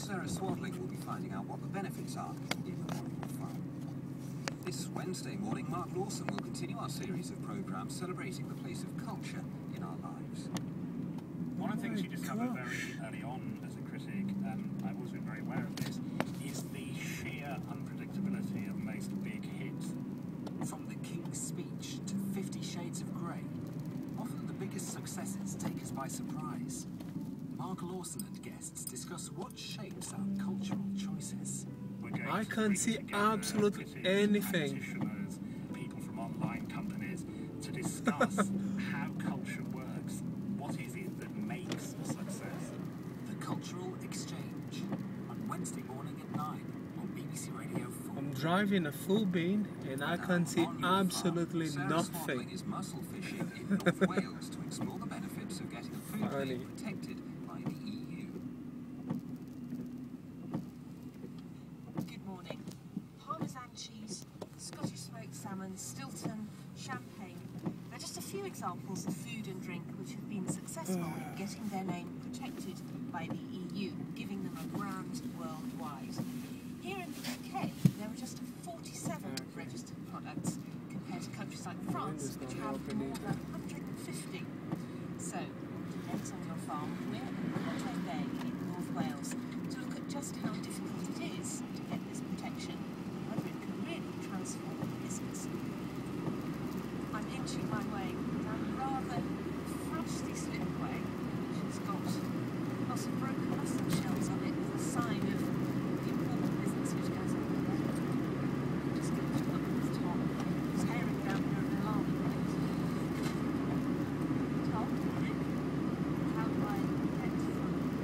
Sarah Swadling will be finding out what the benefits are in the Monument Farm. This Wednesday morning, Mark Lawson will continue our series of programmes celebrating the place of culture in our lives. One of the things you discover very early on as a critic, and I wasn't very aware of this, is the sheer unpredictability of most big hits. From The King's Speech to 50 Shades of Grey, often the biggest successes take us by surprise. Mark Lawson and guests discuss what shapes our cultural choices. I can't see absolutely anything. People from online companies to discuss how culture works. What is it that makes success? The Cultural Exchange on Wednesday morning at 9 on BBC Radio 4. I'm driving a full bean and I can't see absolutely nothing. Sarah is mussel fishing in North Wales to explore the benefits of getting food Funny. protected by the EU. Good morning. Parmesan cheese, Scottish smoked salmon, Stilton, champagne. They're just a few examples of food and drink which have been successful in getting their name protected by the EU, giving them a brand worldwide. Here in the UK, there are just 47 registered products compared to countries like France, which have more than 150. So, depends on your farm. We're in Porto Bay in North Wales to look at just how difficult it is to get this protection and whether it can really transform the business. I'm inching my way down a rather frosty slipway which has got lots of broken mussel shells on it as a sign of the important business which goes on there. Just give it a look at the top. It's tearing down here at an alarming rate. Tom, how do I get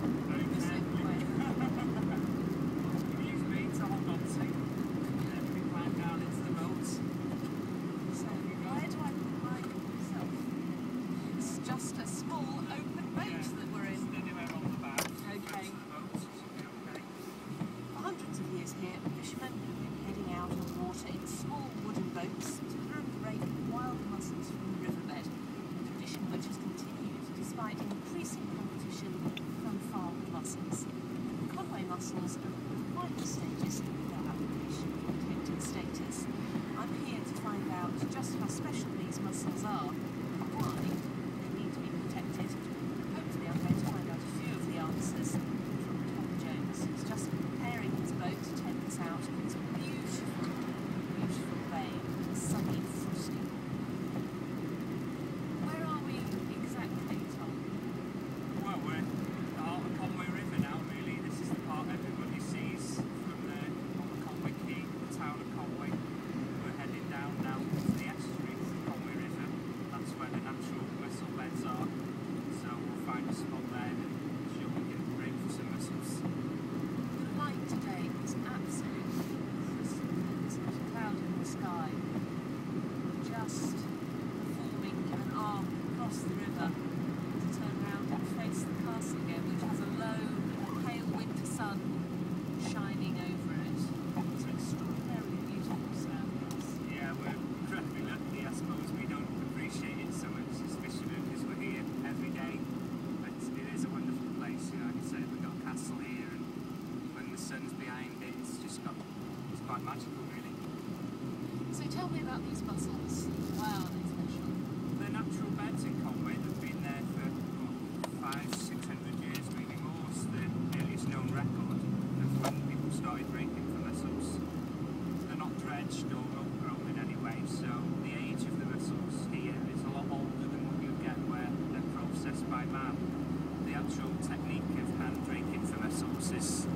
from the slipway? Use me to hold on to, and then we climb down into the boats. So, where do I put myself? It's just a small open boat that we're in. Anywhere on the back. Okay. The boats should be okay. For hundreds of years here, fishermen have been heading out on the water in small wooden boats to hand rake wild mussels from the riverbed, a tradition which has continued despite increasing competition from farmed mussels. Conway mussels are at the final stages of their application for protected status. I'm here to find out just how special these mussels are and why they need to be protected. Hopefully I'm going to find out a few of the answers from Tom Jones, who's just preparing his boat to take us out of this beautiful, beautiful bay, sunny, frosty. Where are we exactly, Tom? Well, we're at the heart of Conway River now, really. This is the part everybody sees from the Conway Quay, the town of Conway. We're heading down now to the estuary of the Conway River. That's where the natural mussel beds are. So we'll find a spot there and sure we can break for some mussels. The light today is absolutely crystal clear. There's not a cloud in the sky. Just forming an arc across the river to turn round and face the castle again, which has a low, pale winter sun shining over it. It's extraordinarily beautiful surroundings. Yeah, we're incredibly lucky. I suppose we don't appreciate it so much as fishermen because we're here every day. But it is a wonderful place, you know. Like I said, we've got a castle here, and when the sun's behind it, it's quite magical, really. So tell me about these mussels. Why are they special? The natural beds in Conway have been there for 500-600 years, maybe more. It's the earliest known record of when people started breaking for mussels. They're not dredged or overgrown in any way, so the age of the mussels here is a lot older than what you get where they're processed by man. The actual technique of hand draking for mussels is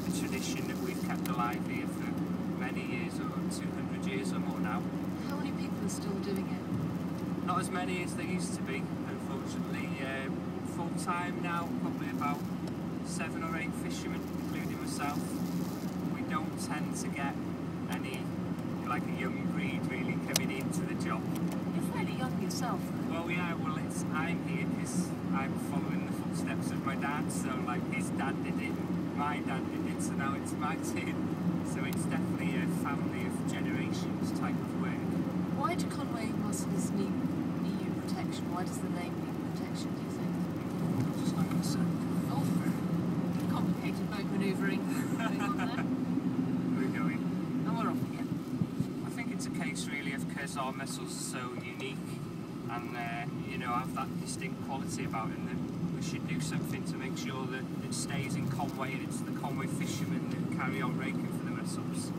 a tradition that we've kept alive here for many years, or 200 years or more now. How many people are still doing it? Not as many as there used to be, unfortunately. Full time now, probably about 7 or 8 fishermen, including myself. We don't tend to get any, like a young breed really coming into the job. You're fairly young yourself, though. Well, yeah, I'm here because I'm following the footsteps of my dad, so like his dad did it, my dad did it, so now it's my turn. So it's definitely a family of generations type of work. Why do Conway mussels need EU protection? Why does the name need protection, do you think? Just like I said. Oh, complicated boat manoeuvre We're going. And we're off again. I think it's a case really of because our mussels are so unique and you know, have that distinct quality about them, that we should do something to make sure that it stays in Conway and it's the Conway fishermen that carry on raking for the mussels.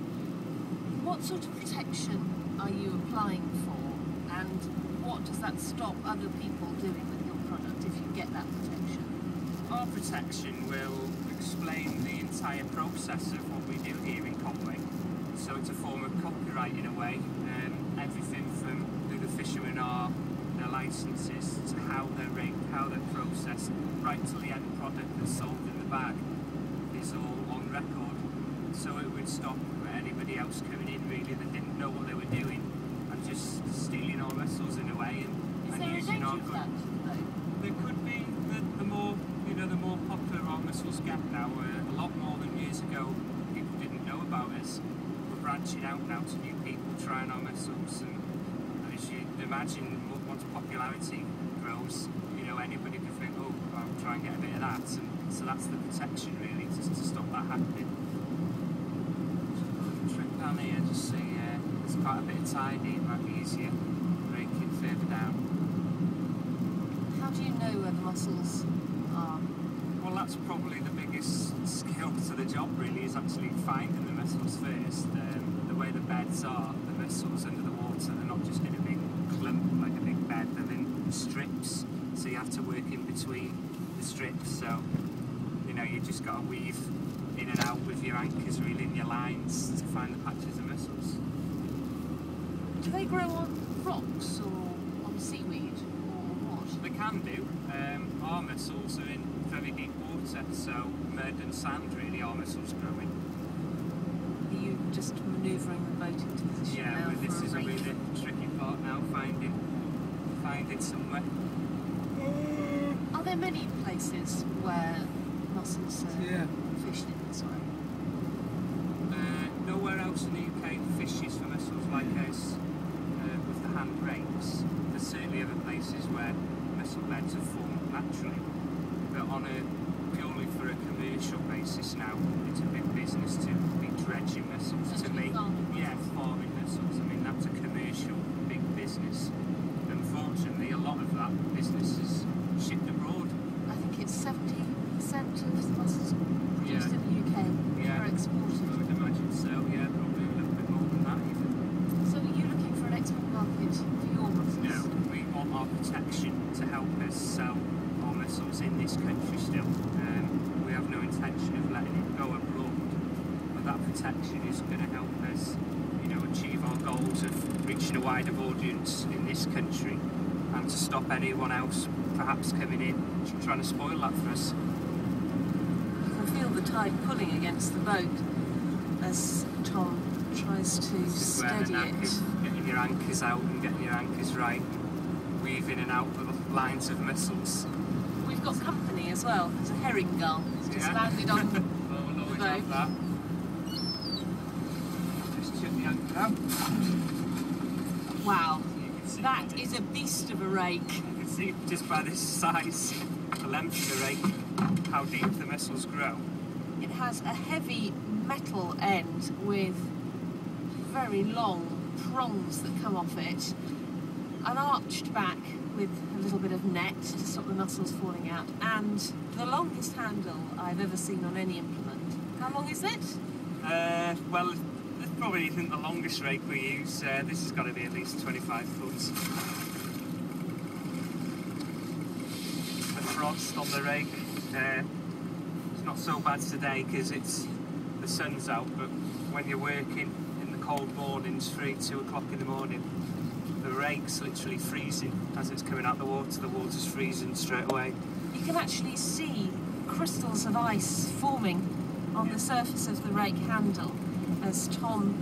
What sort of protection are you applying for, and what does that stop other people doing with your product if you get that protection? Our protection will explain the entire process of what we do here in Conway. So it's a form of copyright in a way. Everything from who the fishermen are, their licences, to how they're raked, how they're processed, right to the end product that's sold in the bag is all on record. So it would stop anybody else coming in really that didn't know what they were doing and just stealing our mussels in a way Is and there a using danger our of good. that, though? There could be. The more, you know, the more popular our mussels get now, a lot more than years ago, people didn't know about us. We're branching out now to new people trying our mussels, and as you'd imagine, once popularity grows, you know, anybody could think, oh, I'll try and get a bit of that, and so that's the protection really, to stop that happening. Trick down here, just see, there's quite a bit of tide here, it might be easier raking further down. How do you know where the mussels are? Well, that's probably the biggest skill to the job really, is actually finding the mussels first. The way the beds are, the mussels under the water, they're not just in a big clump like a big bed, they're in strips, so you have to work in between the strips, so you know, you just got to weave in and out with your anchors reeling your lines to find the patches of mussels. Do they grow on rocks or on seaweed or what? They can do. Our mussels are in very deep water, so mud and sand really our mussels grow in. Are you just manoeuvring the boat into position Yeah, now well, this for is a a rake? really tricky part now, finding somewhere. Are there many places where mussels are Yeah. fished in this way? Nowhere else in the UK fishes for mussels like us with the hand rakes. There's certainly other places where mussel beds are formed naturally, but on a purely for a commercial basis now, it's a big business to be dredging mussels to Actually make farming farming mussels. I mean, that's a commercial big business. Unfortunately, a lot of that business is shipped abroad. I think it's 70% of the mussels produced in the UK Yeah. are exported. I would imagine so. Yeah, probably a little bit more than that even. So are you looking for an export market for your mussels? No, we want our protection to help us sell our mussels in this country still. We have no intention of letting it go abroad, but that protection is going to help us, you know, achieve our goals of reaching a wider audience in this country and to stop anyone else perhaps coming in trying to spoil that for us. You can feel the tide pulling against the boat as Tom tries to This is where the steady knack it. is getting your anchors out and getting your anchors right, weaving in and out the lines of mussels. We've got company as well. There's a herring gull who's just Yeah. landed on Well, we'll always boat. have that. Just chuck the anchor out. Wow, You can see that is a beast of a rake. You can see just by this size, the length of the rake, how deep the mussels grow. It has a heavy metal end with very long prongs that come off it, an arched back with a little bit of net to stop the mussels falling out, and the longest handle I've ever seen on any implement. How long is it? Well, this probably isn't the longest rake we use. This has got to be at least 25 foot. The frost on the rake, it's not so bad today because the sun's out, but when you're working in the cold mornings, 2 o'clock in the morning, the rake's literally freezing as it's coming out the water's freezing straight away. You can actually see crystals of ice forming on the surface of the rake handle as Tom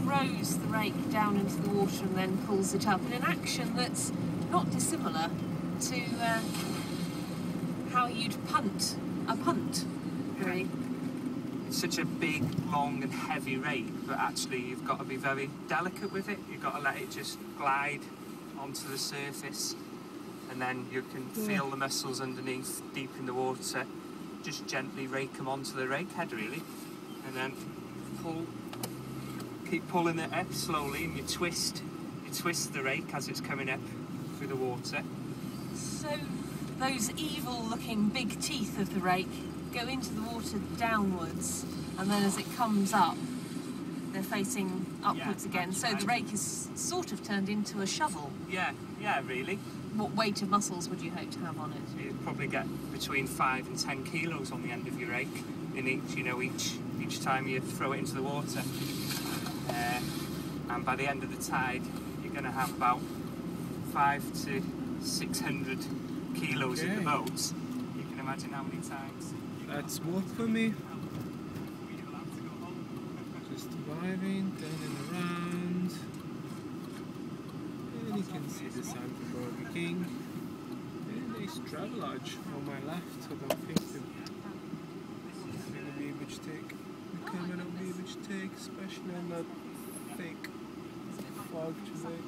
throws the rake down into the water and then pulls it up in an action that's not dissimilar to how you'd punt a punt, really. It's such a big, long and heavy rake, but actually you've got to be very delicate with it. You've got to let it just glide onto the surface, and then you can feel the mussels underneath, deep in the water. Just gently rake them onto the rake head, really. and then keep pulling it up slowly, and you twist the rake as it's coming up through the water. So those evil-looking big teeth of the rake go into the water downwards, and then as it comes up, they're facing upwards again. So the rake is sort of turned into a shovel. Yeah, really. What weight of mussels would you hope to have on it? So you'd probably get between 5 and 10 kilos on the end of your rake in each time you throw it into the water. And by the end of the tide, you're going to have about 500 to 600 kilos in the boats. You can imagine how many times. That's work for me. Just driving, turning around. And you can see the sign for Burger King. And there's Travelodge on my left. I don't think the camera will be able to take, especially on that thick fog today.